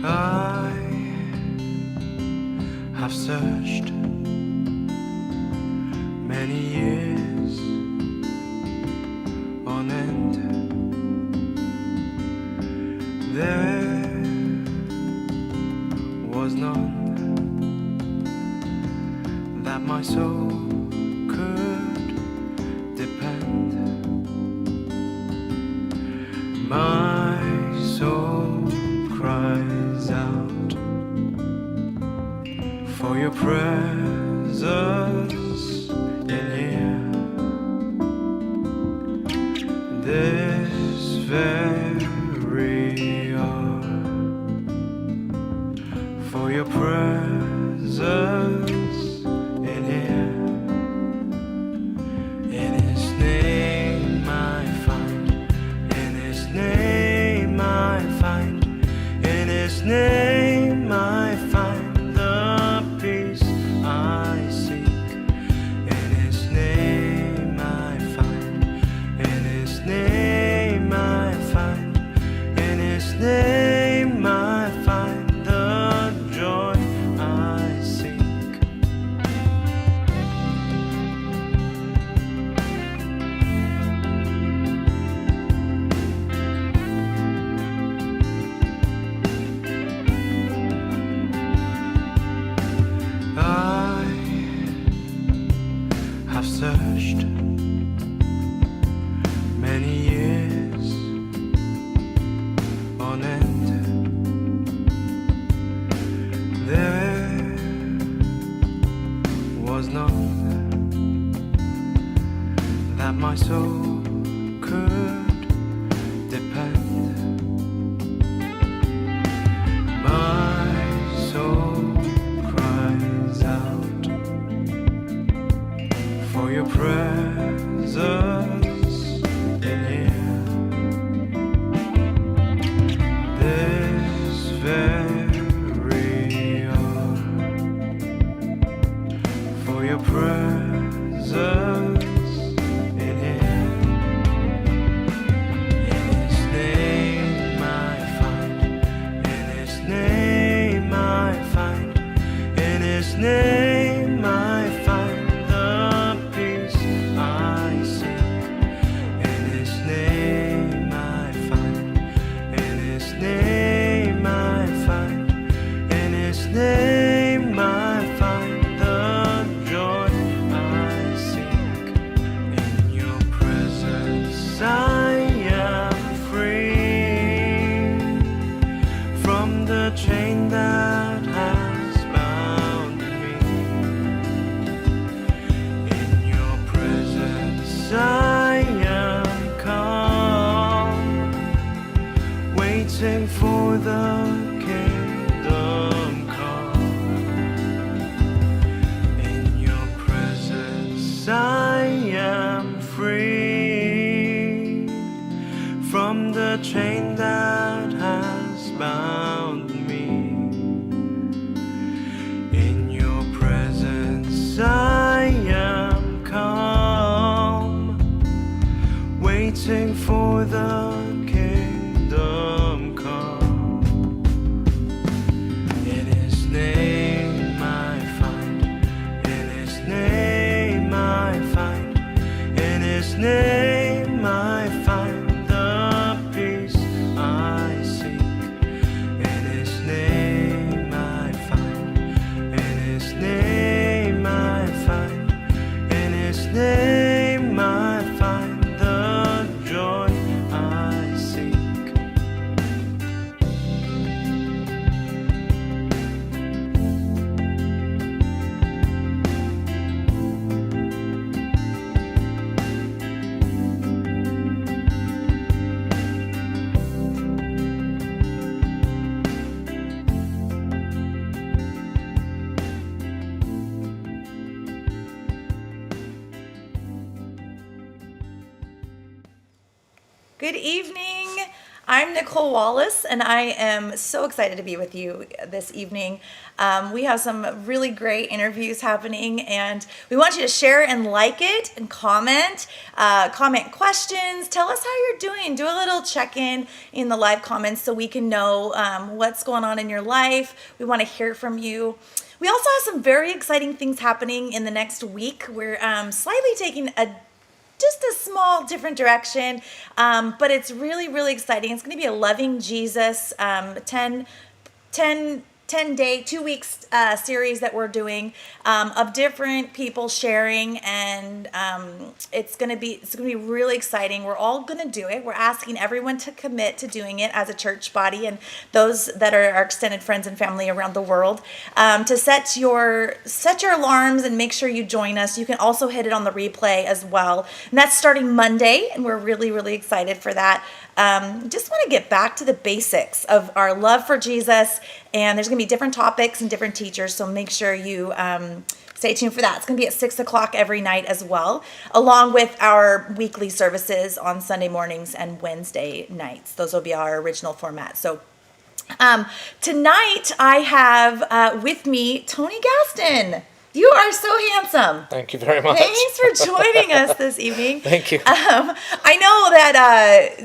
I have searched many years on end. There was none that my soul could depend. My soul cries out for your presence in here. This very hour, for your presence in here. In His name I find, in His name I find, in His name I find the peace I seek. In His name I find, in His name I find, in His name I find the joy I seek. I have searched many years on end. There was none that my soul could depend. My soul cries out for your presence in here. This very hour, for your presence in here. In His name I find, in His name I find, in His name I find the peace I seek. In His name I find, in His name I find, in His name I find the joy I seek. In your presence I am free from the chain that has bound me. In your presence I am calm, waiting for the kingdom come. In your presence I am free from the chain that has bound me. In your presence I am calm, waiting for the kingdom come. In His name I find, in His name I find, in His name I find the peace I seek. In His name I find, in His name I find, in His name I find the joy I seek. Good evening. I'm Nicole Wallace, and I am so excited to be with you this evening. We have some really great interviews happening, and we want you to share and like it and comment. Comment questions. Tell us how you're doing. Do a little check-in in the live comments so we can know what's going on in your life. We want to hear from you. We also have some very exciting things happening in the next week. We're slightly taking just a small different direction, but it's really, really exciting. It's going to be a Loving Jesus 10-day, 2 weeks series that we're doing of different people sharing, and it's gonna be really exciting. We're all gonna do it. We're asking everyone to commit to doing it as a church body, and those that are our extended friends and family around the world, to set your alarms and make sure you join us. You can also hit it on the replay as well, and that's starting Monday, and we're really, really excited for that. Just want to get back to the basics of our love for Jesus, and there's going to be different topics and different teachers, so make sure you stay tuned for that. It's going to be at 6 o'clock every night as well, along with our weekly services on Sunday mornings and Wednesday nights. Those will be our original format. So tonight I have with me Tony Gaston. You are so handsome. Thank you very much. Thanks for joining us this evening. Thank you. I know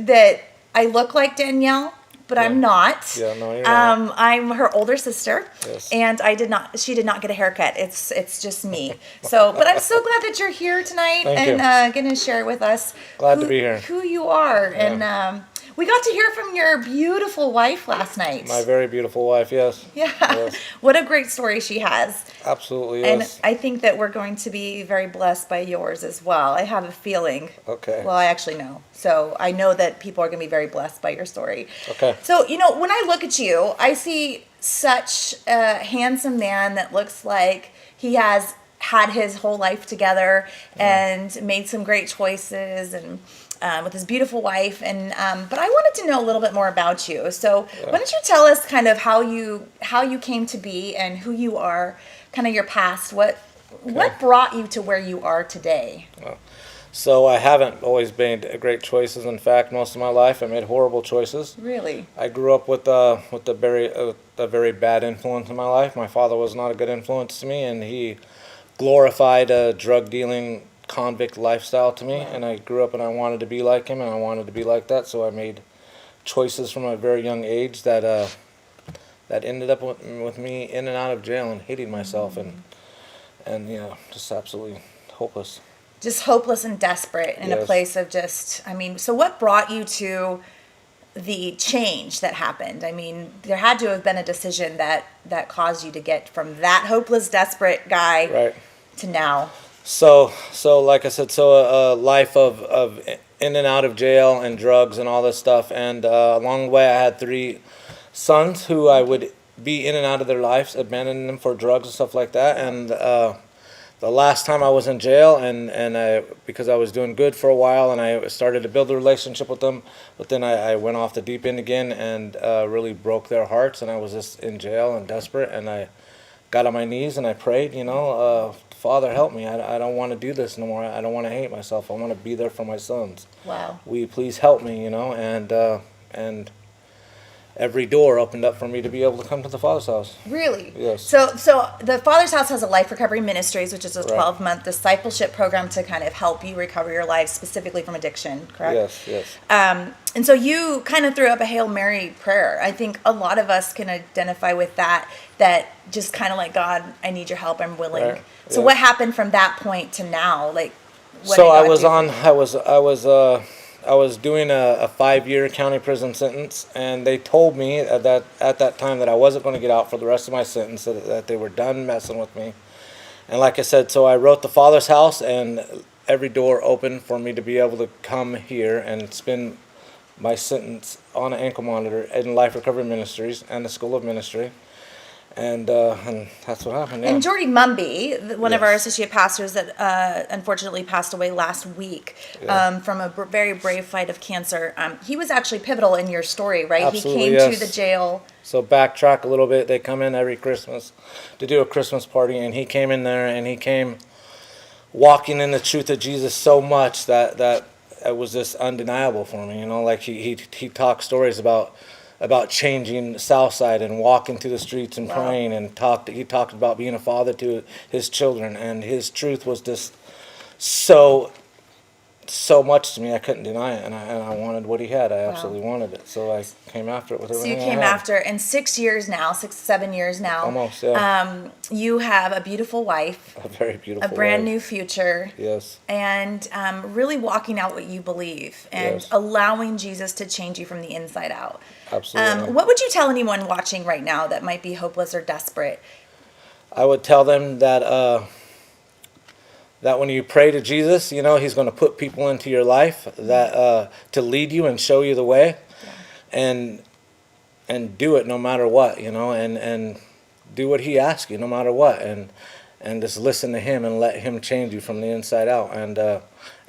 that I look like Danielle, but I'm not. Yeah, no, you're not. I'm her older sister, Yes. and she did not get a haircut. It's just me. So, but I'm so glad that you're here tonight Thank and going to share with us Glad to be here. who you are. Yeah. And we got to hear from your beautiful wife last night. My very beautiful wife, yes. Yeah. Yes. What a great story she has. Absolutely, yes. And I think that we're going to be very blessed by yours as well. I have a feeling. Okay. Well, I actually know. So I know that people are going to be very blessed by your story. Okay. So, when I look at you, I see such a handsome man that looks like he has had his whole life together and made some great choices, and with his beautiful wife. And but I wanted to know a little bit more about you. So why don't you tell us kind of how you came to be and who you are, kind of your past. What brought you to where you are today? So I haven't always made great choices. In fact, most of my life I made horrible choices. Really? I grew up with a very bad influence in my life. My father was not a good influence to me, and he glorified a drug dealing convict lifestyle to me. And I grew up and I wanted to be like him, and I wanted to be like that. So I made choices from a very young age that ended up with me in and out of jail and hating myself, and just absolutely hopeless. Just hopeless and desperate in a Yes. place of so what brought you to the change that happened? I mean, there had to have been a decision that caused you to get from that hopeless, desperate guy Right. to now. So like I said, a life of in and out of jail and drugs and all this stuff, and along the way I had 3 sons who I would be in and out of their lives, abandoning them for drugs and stuff like that. And the last time I was in jail, and because I was doing good for a while, and I started to build a relationship with them, but then I went off the deep end again and really broke their hearts, and I was just in jail and desperate, and I got on my knees and I prayed, Father, help me. I don't want to do this no more. I don't want to hate myself. I want to be there for my sons. Wow. Will you please help me, and every door opened up for me to be able to come to the Father's house. Really? Yes. So the Father's House has a Life Recovery Ministries, which is a 12-month discipleship program to kind of help you recover your life, specifically from addiction, correct? Yes. And so you kind of threw up a Hail Mary prayer. I think a lot of us can identify with that just kind of like, God, I need your help, I'm willing. Right. So Yeah. what happened from that point to now? Like, what So did I God was do for you? I was doing a 5-year county prison sentence, and they told me at that time that I wasn't going to get out for the rest of my sentence, that they were done messing with me. And like I said, so I wrote the Father's house, and every door opened for me to be able to come here and spend my sentence on an ankle monitor in Life Recovery Ministries and the School of Ministry. And that's what happened. Yeah. And Jordy Mumby, one of Yes. our associate pastors that unfortunately passed away last week from a very brave fight of cancer, he was actually pivotal in your story, right? Absolutely, He came yes. to the jail. So backtrack a little bit. They come in every Christmas to do a Christmas party, and he came in there, and he came walking in the truth of Jesus so much that it was just undeniable for me. You know, like he talked stories about changing Southside and walking through the streets and praying, and he talked about being a father to his children, and his truth was just so much to me. I couldn't deny it, and I wanted what he had. I absolutely wanted it, so I came after it with everything. So you came after, in 6 years now, 7 years now. Almost, yeah. You have a beautiful wife, A very beautiful, a brand wife. new future. Yes. And really walking out what you believe and Yes. allowing Jesus to change you from the inside out. Absolutely. What would you tell anyone watching right now that might be hopeless or desperate? I would tell them that that when you pray to Jesus, you know, he's going to put people into your life that to lead you and show you the way, and do it no matter what, you know, and do what he asks you no matter what, and just listen to him and let him change you from the inside out, and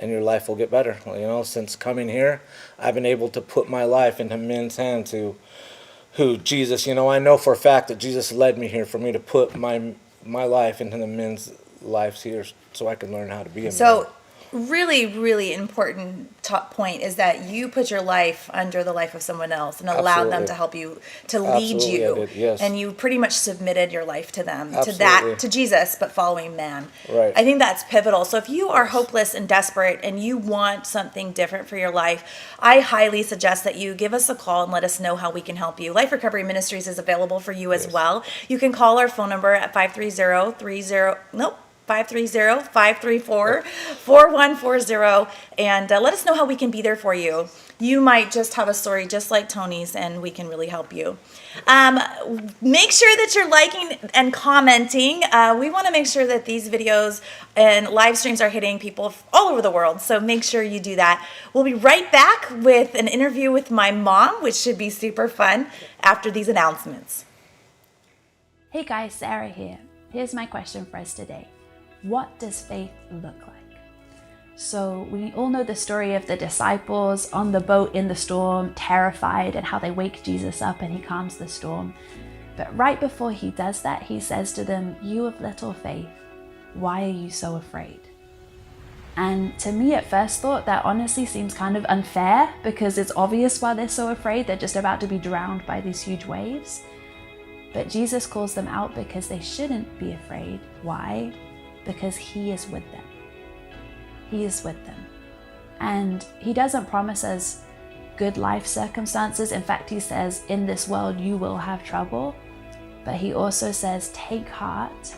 your life will get better. Well, you know, since coming here, I've been able to put my life into men's hands who Jesus, you know, I know for a fact that Jesus led me here for me to put my life into the men's lives here so I can learn how to be a man. So really, really important top point is that you put your life under the life of someone else and allowed them Absolutely. to help you, to lead Absolutely, I you. did, yes. And you pretty much submitted your life to them, Absolutely. to Jesus, but following man. Right. I think that's pivotal. So if you are hopeless and desperate and you want something different for your life, I highly suggest that you give us a call and let us know how we can help you. Life Recovery Ministries is available for you as well. You can call our phone number at 534-4140 and let us know how we can be there for you. You might just have a story just like Tony's and we can really help you. Make sure that you're liking and commenting. We want to make sure that these videos and live streams are hitting people all over the world, so make sure you do that. We'll be right back with an interview with my mom, which should be super fun after these announcements. Hey guys, Sarah here. Here's my question for us today. What does faith look like? So we all know the story of the disciples on the boat in the storm, terrified, and how they wake Jesus up and he calms the storm. But right before he does that, he says to them, "You of little faith, why are you so afraid?" And to me at first thought, that honestly seems kind of unfair because it's obvious why they're so afraid. They're just about to be drowned by these huge waves. But Jesus calls them out because they shouldn't be afraid. Why? Because he is with them. He is with them. And he doesn't promise us good life circumstances. In fact, he says, in this world you will have trouble. But he also says, take heart,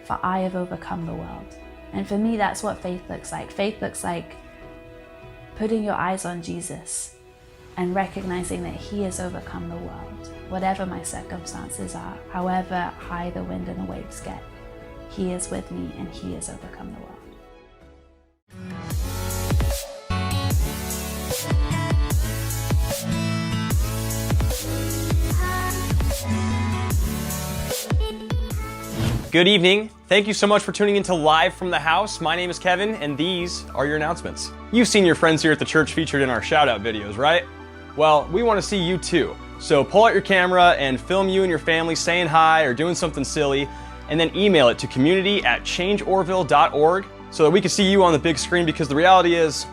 for I have overcome the world. And for me, that's what faith looks like. Faith looks like putting your eyes on Jesus and recognizing that he has overcome the world. Whatever my circumstances are, however high the wind and the waves get, he is with me and he has overcome the world. Good evening. Thank you so much for tuning into Live from the House. My name is Kevin, and these are your announcements. You've seen your friends here at the church featured in our shout-out videos, right? Well, we want to see you too. So pull out your camera and film you and your family saying hi or doing something silly, and then email it to community@changeorville.org so that we can see you on the big screen, because the reality is,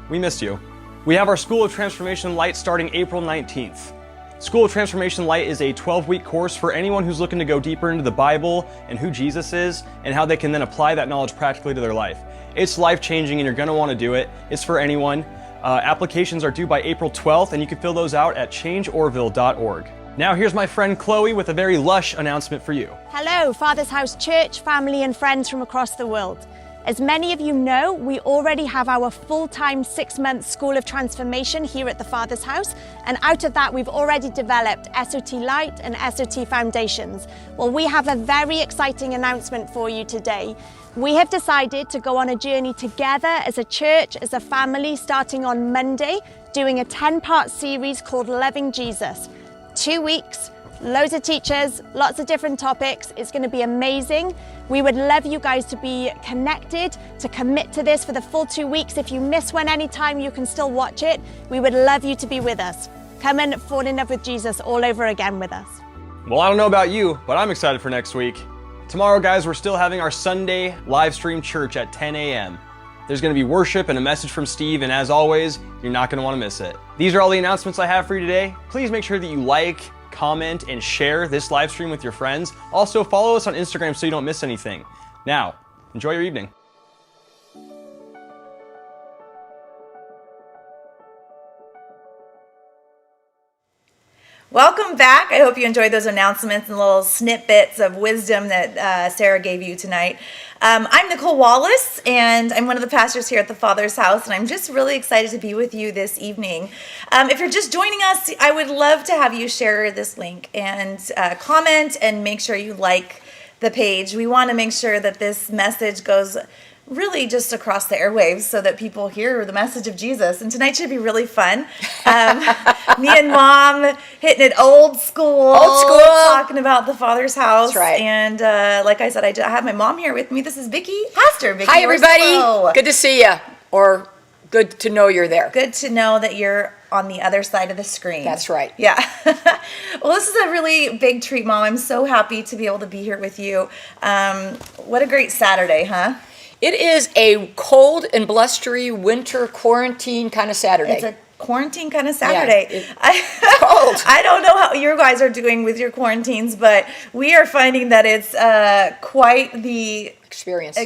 we missed you. We have our School of Transformation Light starting April 19th. School of Transformation Light is a 12-week course for anyone who's looking to go deeper into the Bible and who Jesus is and how they can then apply that knowledge practically to their life. It's life-changing and you're going to want to do it. It's for anyone. Applications are due by April 12th and you can fill those out at changeorville.org. Now here's my friend Chloe with a very lush announcement for you. Hello, Father's House Church, family and friends from across the world. As many of you know, we already have our full-time 6-month School of Transformation here at the Father's House, and out of that we've already developed SOT Light and SOT Foundations. Well, we have a very exciting announcement for you today. We have decided to go on a journey together as a church, as a family, starting on Monday, doing a 10-part series called Loving Jesus. 2 weeks, loads of teachers, lots of different topics. It's going to be amazing. We would love you guys to be connected, to commit to this for the full 2 weeks. If you miss one anytime, you can still watch it. We would love you to be with us. Come and fall in love with Jesus all over again with us. Well, I don't know about you, but I'm excited for next week. Tomorrow, guys, we're still having our Sunday live stream church at 10 a.m. There's going to be worship and a message from Steve, and as always, you're not going to want to miss it. These are all the announcements I have for you today. Please make sure that you like, comment, and share this live stream with your friends. Also, follow us on Instagram so you don't miss anything. Now, enjoy your evening. Welcome back. I hope you enjoyed those announcements and little snippets of wisdom that Sarah gave you tonight. I'm Nicole Wallace, and I'm one of the pastors here at the Father's House, and I'm just really excited to be with you this evening. If you're just joining us, I would love to have you share this link and comment and make sure you like the page. We want to make sure that this message goes really just across the airwaves so that people hear the message of Jesus. And tonight should be really fun. Me and Mom hitting it old school. Talking about the Father's House. That's right. And like I said, I have my mom here with me. This is Vicki, Pastor Vicki. Hi, everybody. Orsillo. Good to see you, or good to know you're there. Good to know that you're on the other side of the screen. That's right. Yeah. Well, this is a really big treat, Mom. I'm so happy to be able to be here with you. What a great Saturday, huh? It is a cold and blustery winter quarantine kind of Saturday. It's a quarantine kind of Saturday. it's cold. I don't know how you guys are doing with your quarantines, but we are finding that it's quite the experience,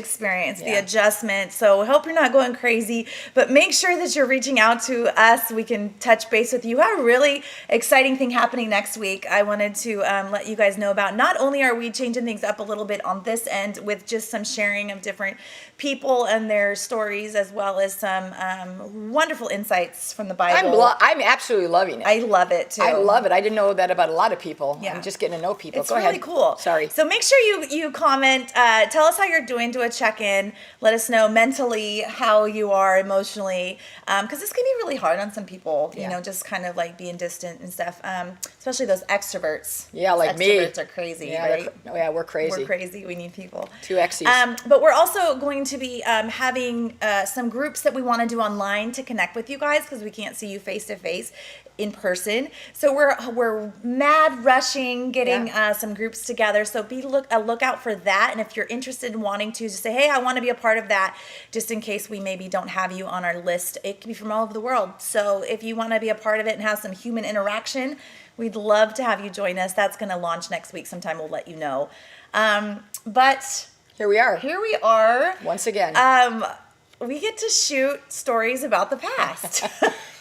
the adjustment. So I hope you're not going crazy, but make sure that you're reaching out to us. We can touch base with you. We have a really exciting thing happening next week. I wanted to let you guys know about. Not only are we changing things up a little bit on this end with just some sharing of different people and their stories, as well as some wonderful insights from the Bible. I'm absolutely loving it. I love it too. I love it. I didn't know that about a lot of people. Yeah. I'm just getting to know people. It's Go really ahead. cool. Sorry. So make sure you comment. Tell us how you're doing. Do a check-in. Let us know mentally how you are emotionally, because this can be really hard on some people. You know, just kind of like being distant and stuff. Especially those extroverts. Yeah, like me. Extroverts are crazy, right? We're crazy. We're crazy. We need people. Two X's. But we're also going to be having some groups that we want to do online to connect with you guys, because we can't see you face to face in person. So we're mad rushing getting some groups together. So be a lookout for that. And if you're interested in wanting to, just say, hey, I want to be a part of that, just in case we maybe don't have you on our list. It can be from all over the world. So if you want to be a part of it and have some human interaction, we'd love to have you join us. That's going to launch next week sometime. We'll let you know. But Here we are. here we are. Once again. We get to shoot stories about the past.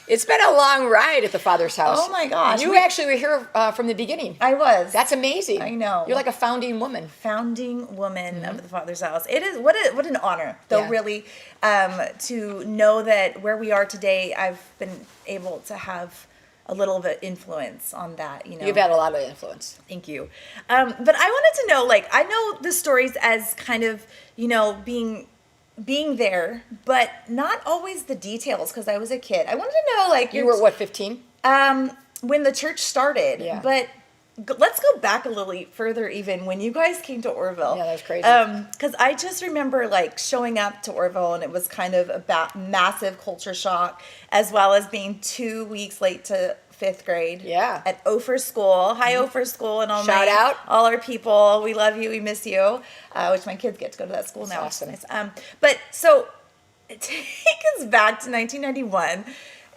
It's been a long ride at the Father's House. Oh my gosh. You actually were here from the beginning. I was. That's amazing. I know. You're like a founding woman. Founding woman of the Father's House. It is what an honor, though. Yeah. Really, to know that where we are today, I've been able to have a little bit influence on that. You know, You've had a lot of influence. Thank you. But I wanted to know, like, I know the stories as kind of, being there, but not always the details, because I was a kid. I wanted to know, like, You were what, 15? when the church started. Yeah. But let's go back a little further, even when you guys came to Orville. Yeah, that was crazy. Because I just remember like showing up to Orville, and it was kind of a massive culture shock, as well as being 2 weeks late to 5th grade. Yeah. At Ophir School. Hi, Ophir School, and Shout out. all our people. We love you. We miss you. Which my kids get to go to that school now. awesome. Which is nice. But so take us back to 1991.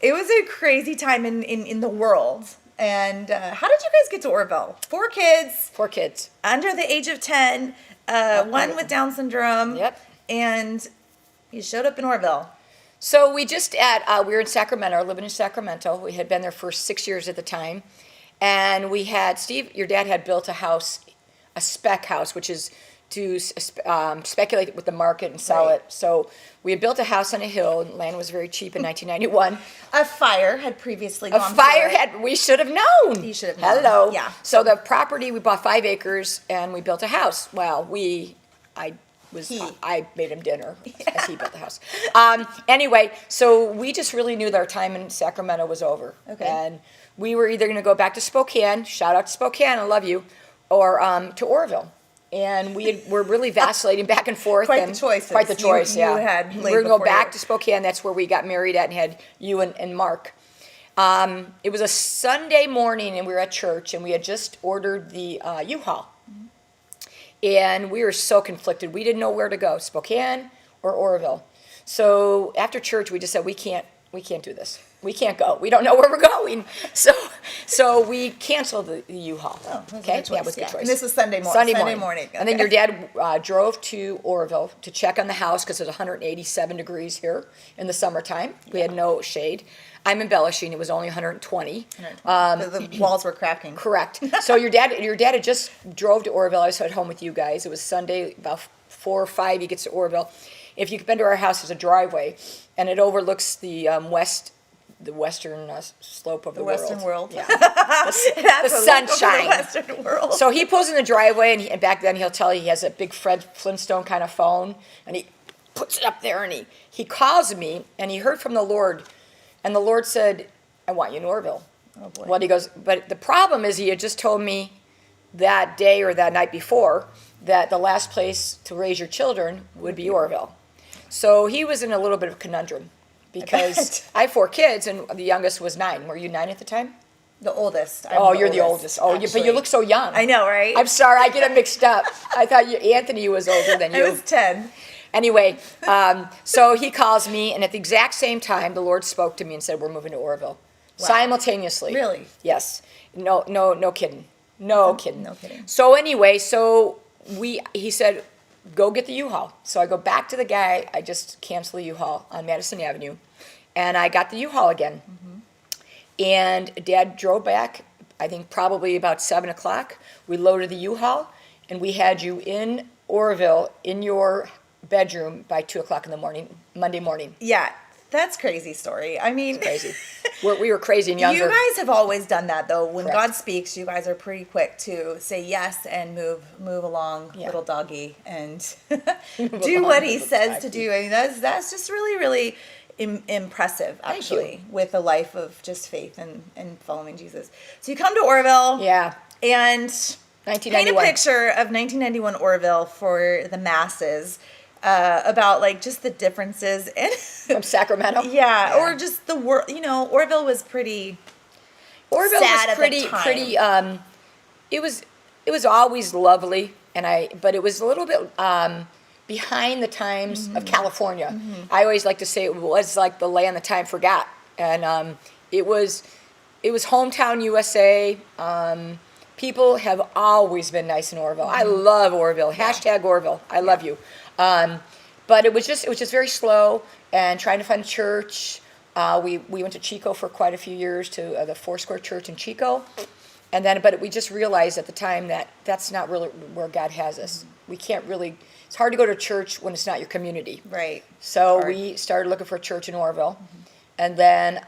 It was a crazy time in the world. And how did you guys get to Orville? 4 kids. 4 kids. Under the age of 10. One with Down syndrome. Yep. And you showed up in Orville. So we just we were in Sacramento, living in Sacramento. We had been there for 6 years at the time. And we had, Steve, your dad had built a house, a spec house, which is to speculate with the market and sell Right. it. So we had built a house on a hill, and land was very cheap in 1991. A fire had previously A gone fire through it. had, we should have known. You should have known. Hello. Yeah. So the property, we bought 5 acres, and we built a house. Well, I made him dinner as he built the house. Anyway, so we just really knew that our time in Sacramento was over. Okay. And we were either going to go back to Spokane, shout out to Spokane, I love you, or to Orville. And were really vacillating back and forth. Quite and the choices. Quite the choice, You yeah. had we laid were going to go before back you. to Spokane. That's where we got married at and had you and Mark. It was a Sunday morning, and we were at church, and we had just ordered the U-Haul. And we were so conflicted. We didn't know where to go, Spokane or Orville. So after church, we just said we can't do this. We can't go. We don't know where we're going. So we canceled the U-Haul. Oh, that was a okay, good choice, yeah, it was a good yeah. choice. And this was Sunday morning. Sunday morning. And then okay. your dad drove to Oroville to check on the house because it was 187 degrees here in the summertime. We had no shade. I'm embellishing. It was only 120. The walls were cracking. Correct. So your dad had just drove to Oroville. I was at home with you guys. It was Sunday, about 4 or 5. He gets to Oroville. If you've been to our house, there's a driveway, and it overlooks the western slope of the world. Western world. Yeah. The sunshine. The Western world. So he pulls in the driveway, and back then he'll tell you he has a big Fred Flintstone kind of phone, and he puts it up there, and he calls me, and he heard from the Lord, and the Lord said, I want you in Oroville. Oh, boy. Well, he goes, but the problem is he had just told me that day or that night before that the last place to raise your children would be Oroville. So he was in a little bit of a conundrum because I have 4 kids, and the youngest was 9. Were you 9 at the time? The oldest. You're the oldest. Oh, but you look so young. I know, right? I'm sorry, I get them mixed up. I thought Anthony was older than you. I was 10. Anyway, so he calls me, and at the exact same time, the Lord spoke to me and said, "We're moving to Oroville." Wow. Simultaneously. Really? Yes. No kidding. No kidding. No kidding. So anyway, he said, "Go get the U-Haul." So I go back to the guy. I just canceled the U-Haul on Madison Avenue, and I got the U-Haul again. Mm-hmm. And Dad drove back. I think probably about 7 o'clock. We loaded the U-Haul, and we had you in Oroville in your bedroom by 2 o'clock in the morning, Monday morning. Yeah, that's crazy story. I mean, Crazy. We were crazy and younger. you guys have always done that though. When Correct. God speaks, you guys are pretty quick to say yes and move along, Yeah. little doggy, and do what He says to do. I mean, that's just really impressive, Thank actually, you. with a life of just faith and following Jesus. So you come to Oroville, Yeah. and paint a 1991. picture of 1991 Oroville for the masses. About like just the differences and From Sacramento. yeah, or just the world. You know, Oroville was pretty. Oroville sad was at the time. pretty. It was always lovely, but it was a little bit behind the times of California. I always like to say it was like the land the time forgot, and it was hometown USA. People have always been nice in Oroville. I love Oroville. Hashtag Oroville. I love you. But it was just very slow and trying to find a church. We went to Chico for quite a few years to the Foursquare Church in Chico, and then but we just realized at the time that that's not really where God has us. We can't really. It's hard to go to church when it's not your community. Right. So we started looking for a church in Oroville, and then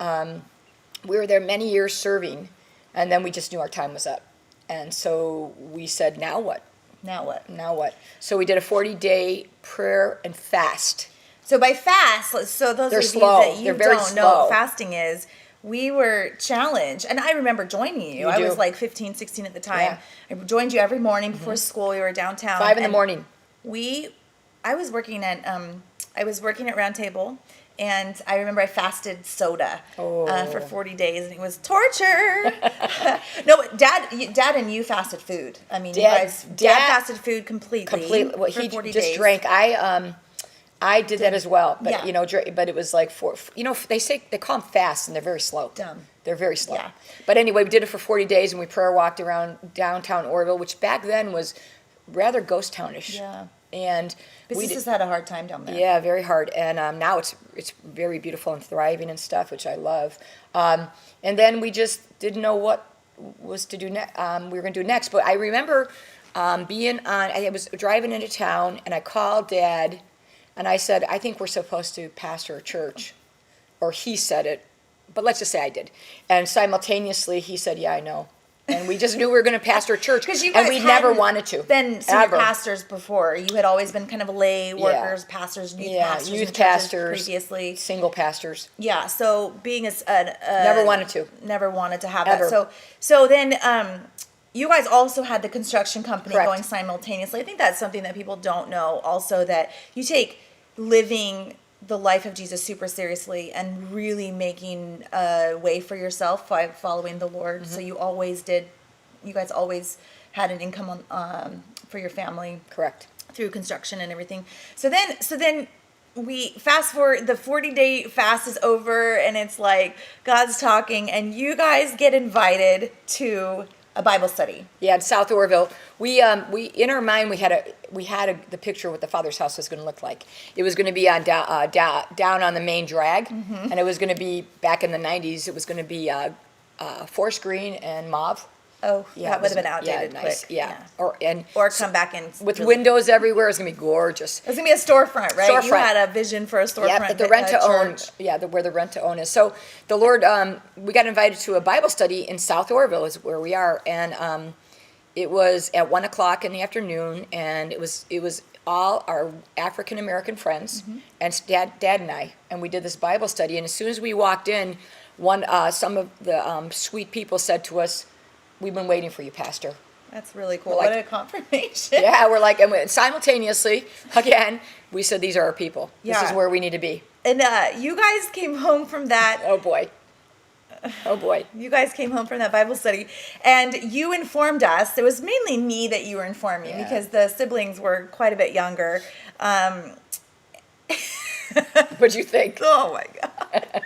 we were there many years serving, and then we just knew our time was up, and so we said, now what? Now what? Now what? So we did a 40-day prayer and fast. So by fast, so those They're of slow. you that you They're very don't know slow. what fasting is, we were challenged. And I remember joining you. I do. was like 15, 16 at the time. I joined you every morning before school. We were downtown. 5 in the and morning. I was working at Round Table, and I remember I fasted soda for 40 days, and it was torture. No, but Dad and you fasted food. I mean, Dad fasted food completely. Well, for he 40 just days. drank. I did that as well, but Yeah. but it was like they call them fasts, and they're very slow. Dumb. They're very slow. Yeah. But anyway, we did it for 40 days, and we prayer walked around downtown Oroville, which back then was rather ghost townish. Yeah. And Businesses had a hard time down there. yeah, very hard. And now it's very beautiful and thriving and stuff, which I love. And then we just didn't know what was to do we were going to do next. But I remember I was driving into town, and I called Dad, and I said, I think we're supposed to pastor a church. Or he said it, but let's just say I did. And simultaneously, he said, yeah, I know. And we just knew we were going to pastor a church, Because you and guys we never hadn't wanted to. been senior ever. pastors before. You had always been kind of lay workers, pastors, youth pastors, in youth churches pastors, previously. single pastors. Yeah, so being Never wanted to. never wanted to have Ever. that. So then you guys also had the construction company Correct. going simultaneously. I think that's something that people don't know. Also, that you take living the life of Jesus super seriously and really making a way for yourself by following the Lord. Mm-hmm. So you guys always had an income on for your family Correct. through construction and everything. So then we fast forward, the 40-day fast is over, and it's like God's talking, and you guys get invited to a Bible study. Yeah, in South Orville, we in our mind we had the picture of what the Father's house was going to look like. It was going to be on down on the main drag, and it was going to be back in the '90s. It was going to be forest green and mauve. Oh, Yeah, that it would have was- been outdated nice. quick. Yeah, Or come back in with really- windows everywhere. It's going to be gorgeous. It was gonna be a storefront, right? You Storefront. had a vision for a storefront. Yeah, but the rent to own. church. Yeah, where the rent to own is. So the Lord, we got invited to a Bible study in South Orville, is where we are, and it was at 1:00 in the afternoon, and it was all our African American friends and Dad and I, and we did this Bible study. And as soon as we walked in, some of the sweet people said to us, "We've been waiting for you, Pastor." That's really cool. We're like- What a confirmation. Yeah, we're like, and simultaneously, again, we said, "These are our people. This is Yeah. where we need to be." And you guys came home from that. Oh boy. Oh boy. You guys came home from that Bible study, and you informed us. It was mainly me that you were informing Yeah. because the siblings were quite a bit younger. What'd you think? Oh my God.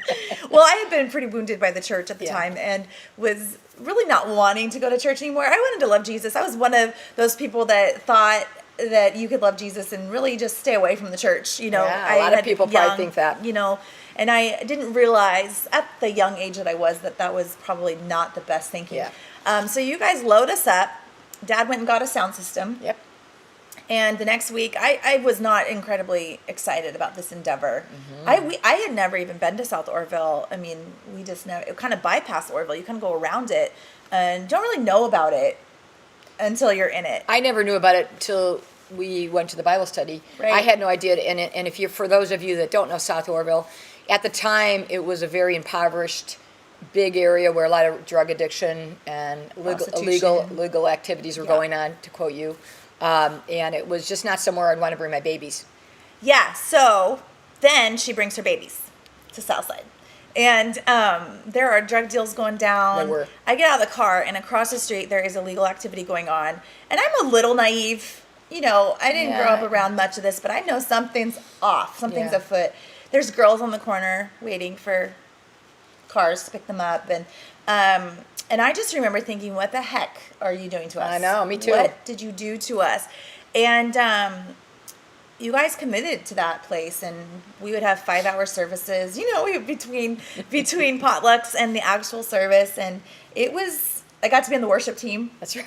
Well, I had been pretty wounded by the church at the Yeah. time and was really not wanting to go to church anymore. I wanted to love Jesus. I was one of those people that thought that you could love Jesus and really just stay away from the church. You know, Yeah, a lot of had people probably think that. You know, and I didn't realize at the young age that I was that was probably not the best thinking. Yeah. So you guys load us up. Dad went and got a sound system. Yep. And the next week, I was not incredibly excited about this endeavor. I had never even been to South Orville. I mean, we just never, it kind of bypassed Orville. You kind of go around it and don't really know about it until you're in it. I never knew about it till we went to the Bible study. Right. I had no idea. And if you're, for those of you that don't know South Orville, at the time it was a very impoverished, big area where a lot of drug addiction and Prostitution. legal activities were Yeah. going on, to quote you. And it was just not somewhere I'd want to bring my babies. Yeah, so then she brings her babies to Southside. And there are drug deals going down. There were. I get out of the car, and across the street, there is illegal activity going on. And I'm a little naive. You know, I didn't grow Yeah. up around much of this, but I know something's off. Something's Yeah. afoot. There's girls on the corner waiting for cars to pick them up. And I just remember thinking, what the heck are you doing to us? I know, me too. What did you do to us? And you guys committed to that place, and we would have 5-hour services, you know, between potlucks and the actual service. And I got to be on the worship team, That's right.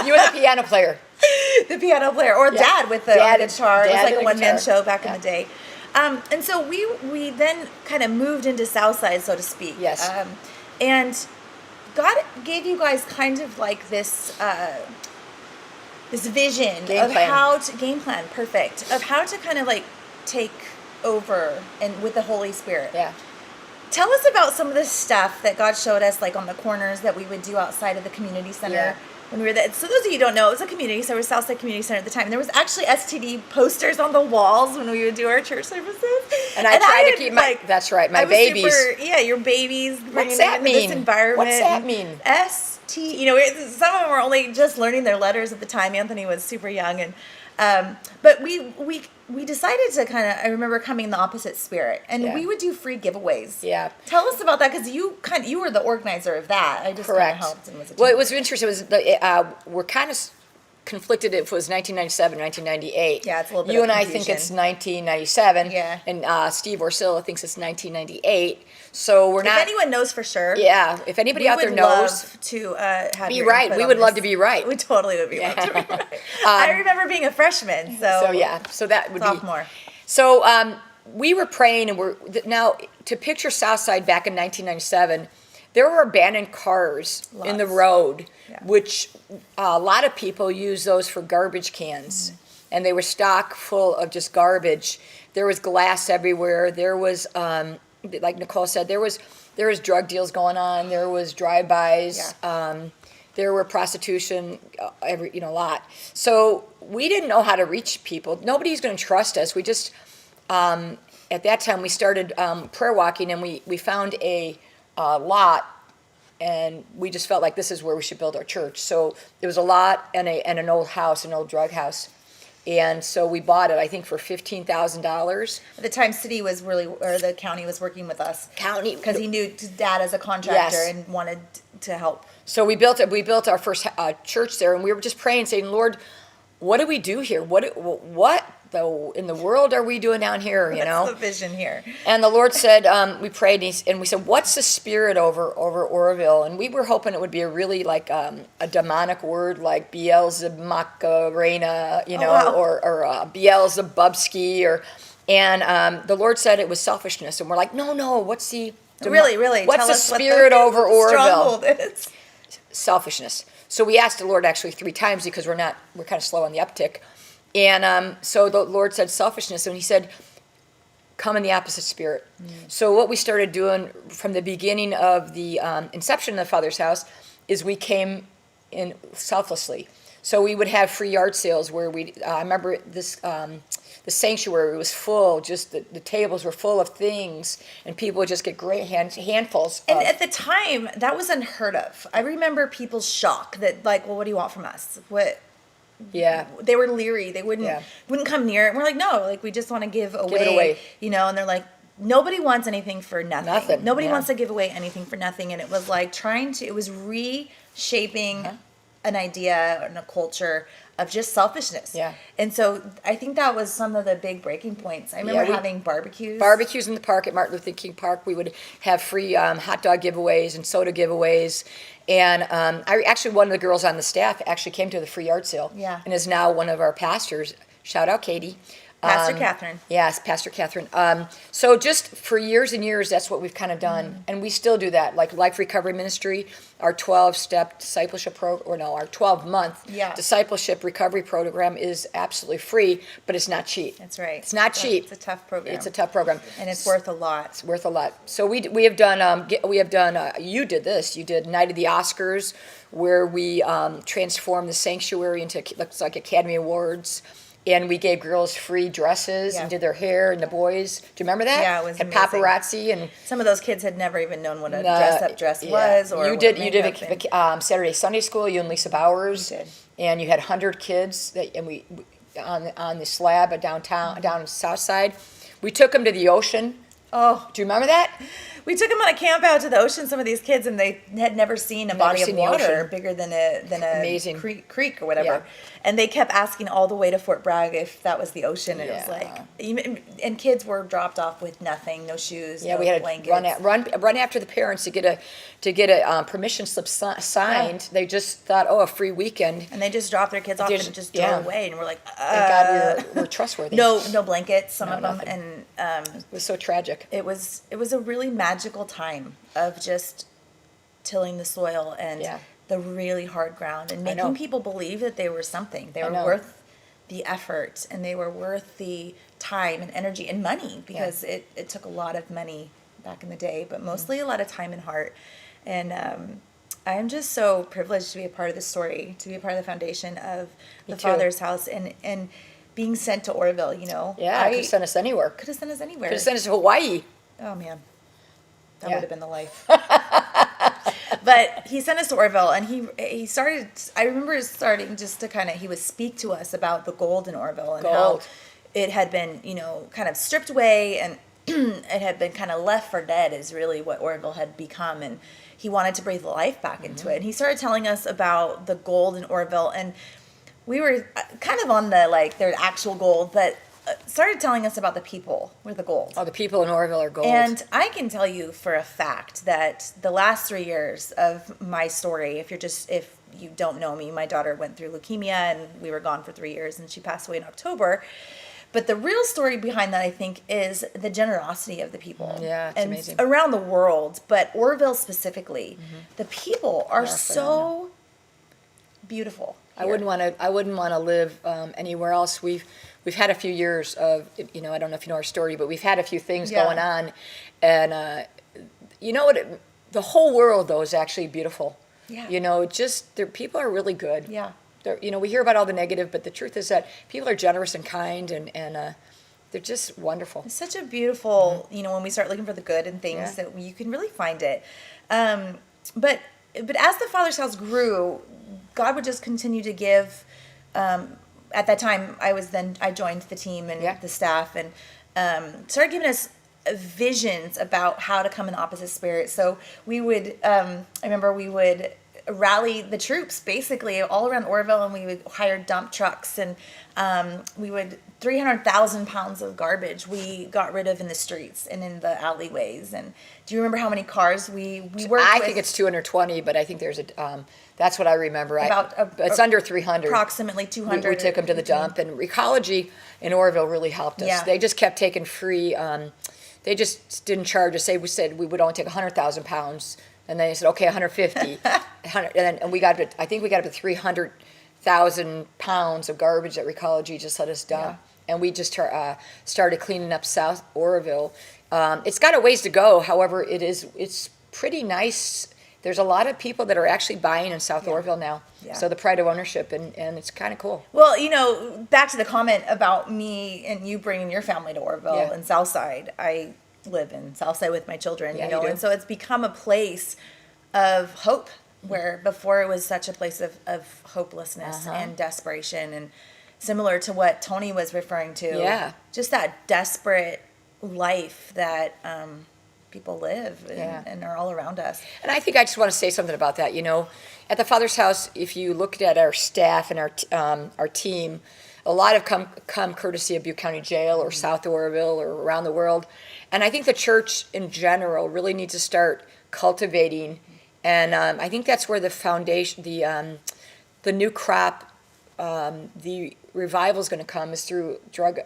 You were the piano player. the piano player, or Yeah. Dad with the Dad- guitar. It was Dad like and a the one-man guitar. show back in the day. And so we then kind of moved into Southside, so to speak. Yes. And God gave you guys kind of like this this vision Game plan. game plan, perfect, of how to kind of like take over and with the Holy Spirit. Yeah. Tell us about some of the stuff that God showed us, like on the corners that we would do outside of the community center. Yeah. When we were there. So those of you who don't know, it was a community center, it was Southside Community Center at the time. And there was actually STD posters on the walls when we would do our church services. And I tried to had, keep my- that's right, my I was babies. Yeah, your babies. Bringing that them into mean? This environment. What's that mean? ST. You know, some of them were only just learning their letters at the time. Anthony was super young, and but we decided to kind of. I remember coming in the opposite spirit, and Yeah. we would do free giveaways. Yeah. Tell us about that, because you were the organizer of that. I just kind of Correct. helped and was a Well, team. it was interesting. It was we're kind of conflicted if it was 1997, 1998. Yeah, it's a little bit You of and I think confusion. it's 1997. Yeah. And Steve Orsilla thinks it's 1998. So we're If not. anyone knows for sure, Yeah. If anybody we out there would knows. love to have Be your right. input We on would love this. to be right. We totally would be love to be right. I remember being a freshman, so So yeah. So that would sophomore. be. So we were praying, and now to picture Southside back in 1997. There were abandoned cars in the Lots. road, Yeah. which a lot of people use those for garbage cans. And they were stock full of just garbage. There was glass everywhere. There was, like Nicole said, there was drug deals going on. There was drive-bys. There were prostitution, a lot. So we didn't know how to reach people. Nobody's going to trust us. We just, at that time, we started prayer walking, and we found a lot, and we just felt like this is where we should build our church. So it was a lot and an old house, an old drug house. And so we bought it, I think, for $15,000. At the time, city was or the county was working with us. County. Because he knew Dad as a contractor Yes. and wanted to help. So we built it. We built our first church there, and we were just praying, saying, "Lord, what do we do here? What in the world are we doing down here?" You know. That's the vision here. And the Lord said, we prayed, and we said, "What's the spirit over Oroville?" And we were hoping it would be a really like a demonic word, like Beelzebub-Macarena, you know, wow. or Beelzebubski, and the Lord said it was selfishness, and we're like, "No, what's the Really, What's tell the us spirit what over Oroville?" stronghold is. Selfishness. So we asked the Lord actually 3 times because we're kind of slow on the uptick. And so the Lord said selfishness, and he said, come in the opposite spirit. So what we started doing from the beginning of the inception of the Father's House is we came in selflessly. So we would have free yard sales where I remember this, the sanctuary was full, just the tables were full of things, and people would just get great handfuls. And at the time, that was unheard of. I remember people's shock that, like, well, what do you want from us? What? Yeah. They were leery. They wouldn't come near it. And we're like, no, like, we just want to give away. Give it away. You know, and they're like, nobody wants anything for nothing. Nobody yeah. wants to give away anything for nothing. And it was like it was reshaping an idea and a culture of just selfishness. Yeah. And so I think that was some of the big breaking points. I remember having barbecues. Barbecues in the park at Martin Luther King Park. We would have free hot dog giveaways and soda giveaways. And one of the girls on the staff actually came to the free yard sale. Yeah. And is now one of our pastors. Shout out, Katie. Pastor Catherine. Yes, Pastor Catherine. So just for years and years, that's what we've kind of done. And we still do that. Like Life Recovery Ministry, our 12-step discipleship program, our 12-month discipleship recovery program is absolutely free, but it's not cheap. That's right. It's not cheap. It's a tough program. It's a tough program. And it's worth a lot. It's worth a lot. So we have done, you did this. You did Night of the Oscars, where we transformed the sanctuary into, looks like Academy Awards. And we gave girls free dresses and did their hair, and the boys. Do you remember that? Yeah, it was Had amazing. paparazzi and Some of those kids had never even known what a dress-up dress was. Or you did Saturday Sunday school. You and Lisa Bowers. We did. And you had 100 kids we on the slab down south side. We took them to the ocean. Oh, do you remember that? We took them on a camp out to the ocean, some of these kids, and they had never seen a body of seen the water ocean. bigger than a Amazing. creek or whatever. Yeah. And they kept asking all the way to Fort Bragg if that was the ocean. And it was like, and kids were dropped off with nothing, no shoes, no we had blankets. to run after the parents to get a permission slip signed. Yeah. They just thought, a free weekend. And they just dropped their kids off and just drove away. And we're like, Thank God we're trustworthy. No blankets, some of them. nothing. And It was so tragic. it was a really magical time of just tilling the soil and the really hard ground and making people believe that they were something. They were worth the effort, and they were worth the time and energy and money, because it took a lot of money back in the day, but mostly a lot of time and heart. And I'm just so privileged to be a part of this story, to be a part of the foundation of the Father's House, and being sent to Oroville, you know. Yeah, could have sent us anywhere. Could have sent us anywhere. Could have sent us to Hawaii. Oh, man. That would have been the life. But he sent us to Oroville, and he started, I remember starting just to he would speak to us about the gold in Oroville and how it had been, kind of stripped away, and it had been kind of left for dead is really what Oroville had become. And he wanted to breathe life back into it. And he started telling us about the gold in Oroville, and we were kind of on their actual gold, but started telling us about the people were the gold. Oh, the people in Oroville are gold. And I can tell you for a fact that the last 3 years of my story, if you don't know me, my daughter went through leukemia, and we were gone for 3 years, and she passed away in October. But the real story behind that, I think, is the generosity of the people. Yeah, it's amazing. Around the world, but Oroville specifically, the people are so beautiful. I wouldn't want to live anywhere else. We've had a few years of, I don't know if you know our story, but we've had a few things going on, and you know what? The whole world though is actually beautiful. Yeah. People are really good. Yeah. We hear about all the negative, but the truth is that people are generous and kind, and they're just wonderful. It's such a beautiful, when we start looking for the good in things, that you can really find it. But as the Father's House grew, God would just continue to give at that time, I joined the team and Yeah. the staff, and started giving us visions about how to come in the opposite spirit. So we would, I remember we would rally the troops basically all around Orville, and we would hire dump trucks, and we would 300,000 pounds of garbage we got rid of in the streets and in the alleyways. And do you remember how many cars we worked I with? think it's 220, but I think there's a. That's what I remember. It's a- under 300. approximately 200. We took them to the dump, and Recology in Orville really helped us. Yeah. They just kept taking free. They just didn't charge us. We said we would only take 100,000 pounds, and they said okay, 150, 100, and we got I think we got up to 300,000 pounds of garbage that Recology just let us dump, and we just started cleaning up South Orville. It's got a ways to go. However, it's pretty nice. There's a lot of people that are actually buying in South Orville now. Yeah. So the pride of ownership, and it's kind of cool. Well, back to the comment about me and you bringing your family to Orville Yeah. and Southside. I live in Southside with my children, Yeah, you do. and so it's become a place of hope, where before it was such a place of hopelessness and desperation, and similar to what Tony was referring to. Yeah. Just that desperate life that people live and are all around us. And I think I just want to say something about that. At the Father's House, if you looked at our staff and our team, a lot have come courtesy of Butte County Jail or South Orville or around the world. And I think the church in general really needs to start cultivating. And I think that's where the foundation, the new crop, the revival is going to come is through drug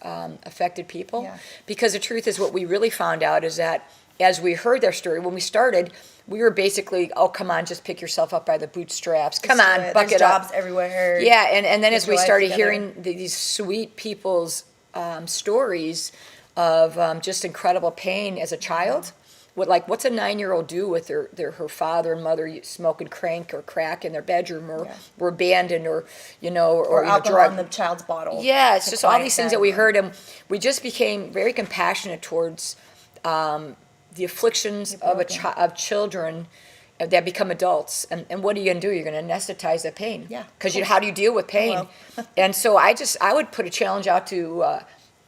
affected people. Yeah. Because the truth is, what we really found out is that as we heard their story, when we started, we were basically, oh, come on, just pick yourself up by the bootstraps. Come on, There's buck it up. jobs everywhere. Yeah, and then Get as we your life started together. hearing these sweet people's stories of just incredible pain as a child, what's a 9-year-old do with her father and mother smoking crank or crack in their bedroom, or were abandoned, or Or alcohol drug. in the child's bottle. Yeah, it's to just all quiet these things them. that we heard, and we just became very compassionate towards the afflictions of children that become adults. And what are you going to do? You're going to anesthetize the pain. Yeah. Because how do you deal with pain? Well. And so I would put a challenge out to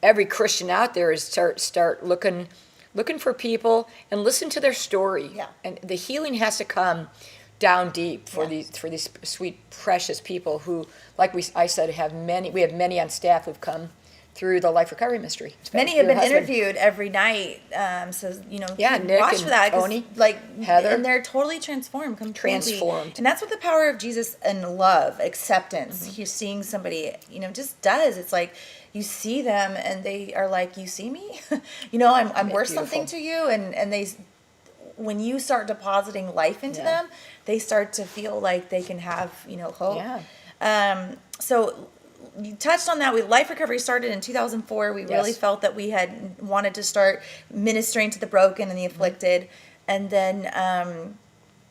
every Christian out there is start looking for people and listen to their story. Yeah. And the healing has to come down deep for Yeah. these sweet, precious people who, like I said, we have many on staff who've come through the Life Recovery Ministry. Many have Your been husband. interviewed every night, so Yeah, keep Nick watch and for that. 'Cause, Tony, like Heather. and they're totally transformed, completely Transformed. and that's what the power of Jesus and love, acceptance. Mm-hmm. You're seeing somebody, just does. It's like you see them and they are like, you see me, I'm worth something to you, and they, when you start depositing life into Yeah. them, they start to feel like they can have hope. Yeah. So you touched on that. Life Recovery started in 2004. We really Yes. felt that we had wanted to start ministering to the broken and the afflicted. And then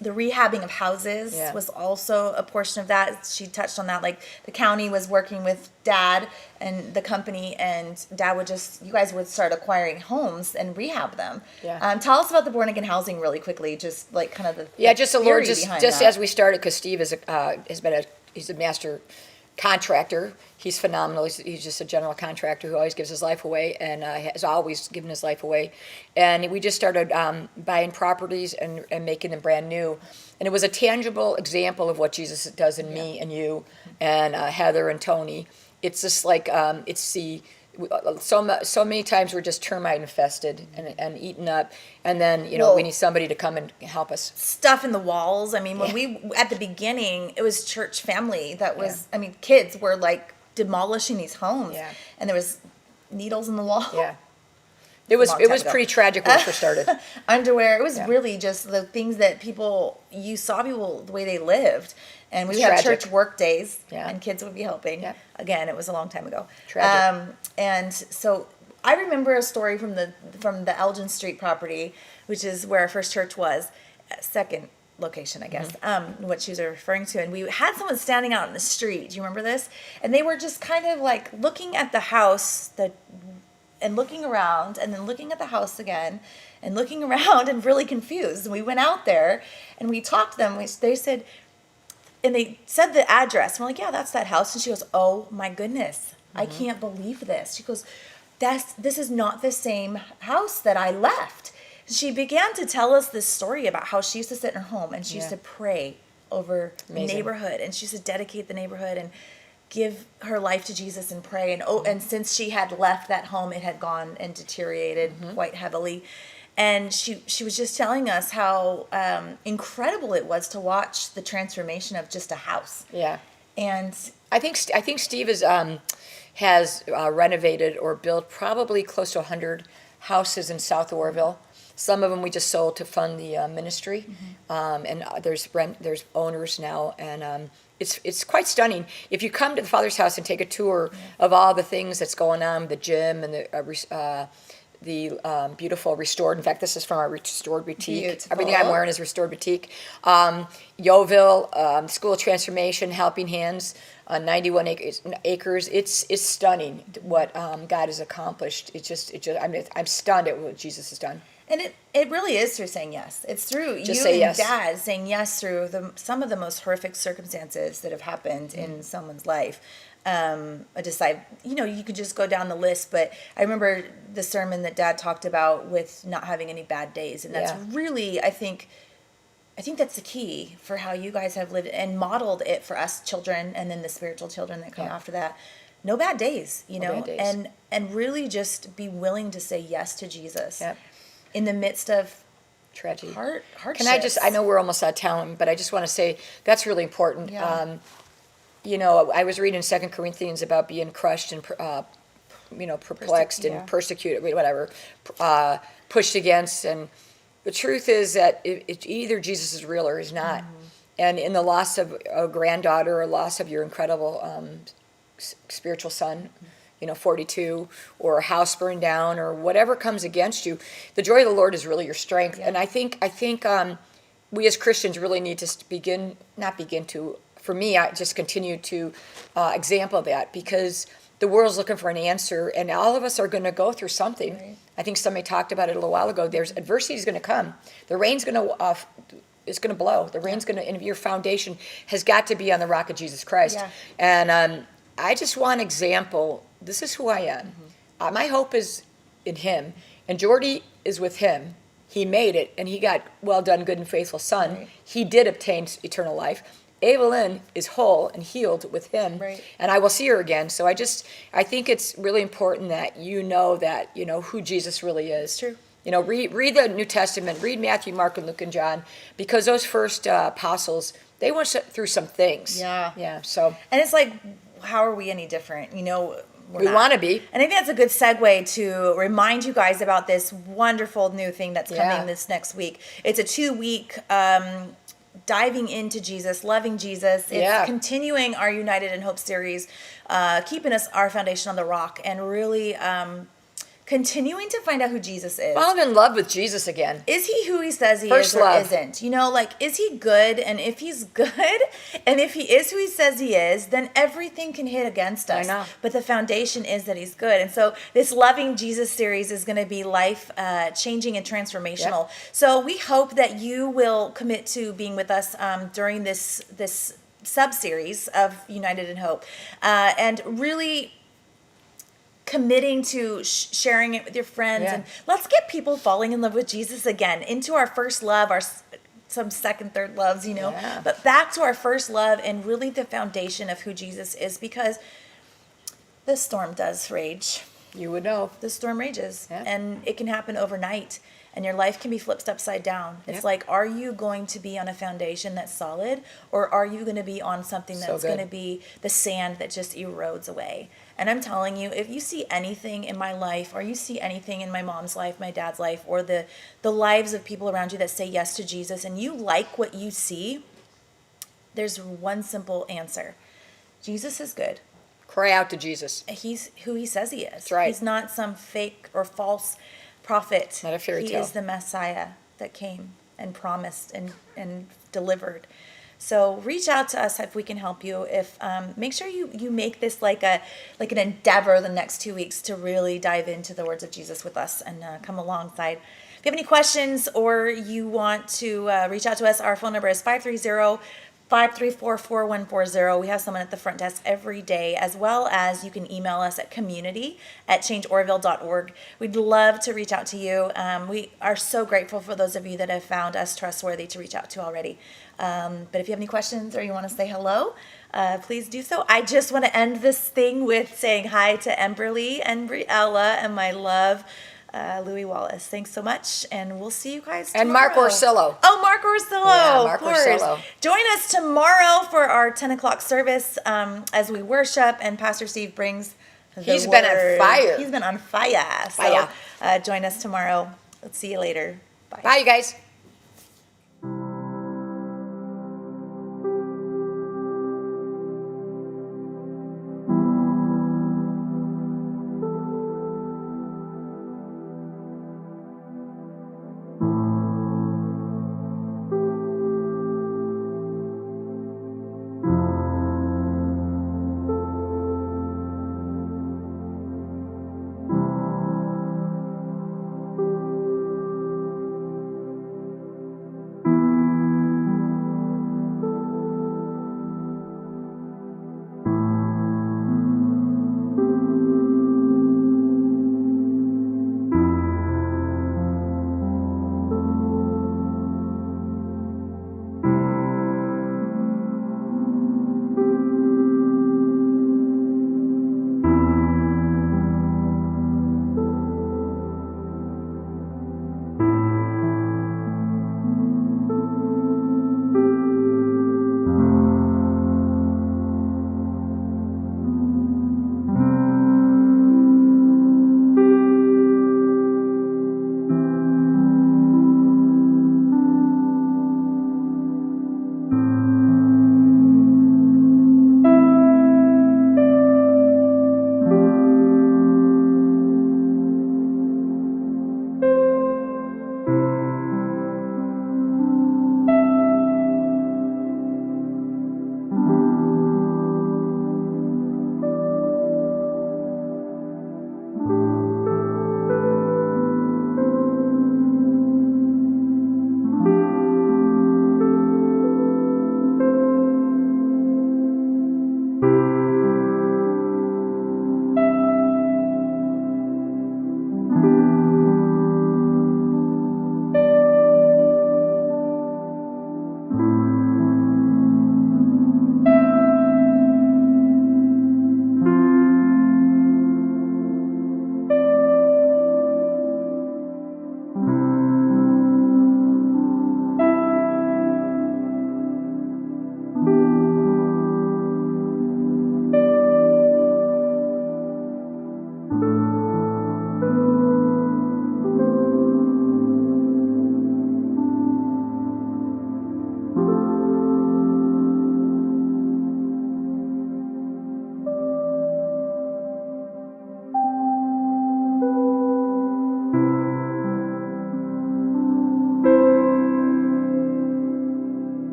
the rehabbing of houses Yeah. was also a portion of that. She touched on that. Like the county was working with Dad and the company, and Dad you guys would start acquiring homes and rehab them. Yeah. Tell us about the born again housing really quickly, just like kind of the Just a little, theory just behind just that. as we started, because Steve he's a master contractor. He's phenomenal. He's just a general contractor who always gives his life away, and has always given his life away. And we just started buying properties and making them brand new. And it was a tangible example of what Jesus does in me and you and Heather and Tony. It's just like so many times we're just termite infested and eaten up, and then Well- we need somebody to come and help us. Stuff in the walls. I mean, when we at the beginning, it was church family that was. I mean, kids were like demolishing these homes, Yeah. and there was needles in the wall. Yeah, it was Long time ago. pretty tragic when it first started. Underwear. It was Yeah. really just the things that you saw people the way they lived, and we It's would have tragic. church work days, Yeah. and kids would be helping. Yeah. Again, it was a long time ago. Tragic. And so I remember a story from the Elgin Street property, which is where our first church was, second location, I guess, what she was referring to. And we had someone standing out in the street. Do you remember this? And they were just kind of like looking at the house and looking around, and then looking at the house again and looking around and really confused. And we went out there and we talked to them. They said, and they said the address. And we're like, yeah, that's that house. And she goes, oh my goodness, I can't believe this. She goes, this is not the same house that I left. She began to tell us this story about how she used to sit in her home and she used to pray over the neighborhood, and she used to dedicate the neighborhood and give her life to Jesus and pray. And since she had left that home, it had gone and deteriorated quite heavily. And she was just telling us how incredible it was to watch the transformation of just a house. Yeah. And I think Steve has renovated or built probably close to 100 houses in South Orville. Some of them we just sold to fund the ministry, and there's owners now, and it's quite stunning. If you come to the Father's house and take a tour of all the things that's going on, the gym and the beautiful restored. In fact, this is from our restored boutique. Beautiful. Everything I'm wearing is restored boutique. Yeovil School of Transformation, Helping Hands, 91 acres. It's stunning what God has accomplished. I'm stunned at what Jesus has done. And it really is through saying yes. It's through Just you say and yes. Dad saying yes through some of the most horrific circumstances that have happened in someone's life. You could just go down the list, but I remember the sermon that Dad talked about with not having any bad days, and that's really, I think that's the key for how you guys have lived and modeled it for us children, and then the spiritual children that come after that. No bad days, bad days. and really just be willing to say yes to Jesus. Yep. In the midst of Tragedy. hardships. I know we're almost out of time, but I just want to say that's really important. Yeah. I was reading 2 Corinthians about being crushed and, perplexed and persecuted, whatever, pushed against. And the truth is that either Jesus is real or he's not. And in the loss of a granddaughter or loss of your incredible spiritual son, 42, or a house burned down, or whatever comes against you, the joy of the Lord is really your strength. Yeah. And I think we as Christians really need to for me, I just continue to example that, because the world's looking for an answer, and all of us are going to go through something. Right. I think somebody talked about it a little while ago. There's adversity is going to come. The rain's going to it's going to blow. The rain's going to, and your foundation has got to be on the rock of Jesus Christ. Yeah. And I just want an example. This is who I am. My hope is in him. And Jordy is with him. He made it, and he got well done, good and faithful son. Right. He did obtain eternal life. Evelyn is whole and healed with him. Right. And I will see her again. So I think it's really important that who Jesus really is. True. Read the New Testament, read Matthew, Mark, and Luke, and John, because those first apostles, they went through some things. Yeah. Yeah. So. And it's like, how are we any different? We want to be. And I think that's a good segue to remind you guys about this wonderful new thing that's coming this next week. It's a 2-week diving into Jesus, loving Jesus. It's continuing our United in Hope series, keeping our foundation on the rock, and really continuing to find out who Jesus is. Fall in love with Jesus again. Is he who he says he First is or love. isn't? Is he good? And if he's good, and if he is who he says he is, then everything can hit against us. I know. But the foundation is that he's good. And so this Loving Jesus series is going to be life-changing and transformational. Yep. So we hope that you will commit to being with us during this sub-series of United in Hope. And really committing to sharing it with your friends, and let's get people falling in love with Jesus again, into our first love, some second, third loves, but back to our first love, and really the foundation of who Jesus is, because the storm does rage. You would know. The storm rages, and it can happen overnight, and your life can be flipped upside down. It's like, are you going to be on a foundation that's solid, or are you going to be on something that's going to be the sand that just erodes away? And I'm telling you, if you see anything in my life, or you see anything in my mom's life, my dad's life, or the lives of people around you that say yes to Jesus, and you like what you see, there's one simple answer. Jesus is good. Cry out to Jesus. He's who he says he is. That's right. He's not some fake or false prophet. Not a fairy tale. He is the Messiah that came and promised and delivered. So reach out to us if we can help you. If make sure you make this like an endeavor the next 2 weeks to really dive into the words of Jesus with us and come alongside. If you have any questions or you want to reach out to us, our phone number is 534-4140. We have someone at the front desk every day, as well as you can email us at community@changeorville.org. We'd love to reach out to you. We are so grateful for those of you that have found us trustworthy to reach out to already. But if you have any questions or you want to say hello, please do so. I just want to end this thing with saying hi to Emberly and Briella and my love, Louis Wallace. Thanks so much, and we'll see you guys tomorrow. And Mark Orsillo. Oh, Mark Orsillo. Yeah, Mark of course. Orsillo. Join us tomorrow for our 10 o'clock service as we worship, and Pastor Steve brings the He's been on word. fire. He's been on fire. Fire. So join us tomorrow. Let's see you later. Bye. Bye, you guys.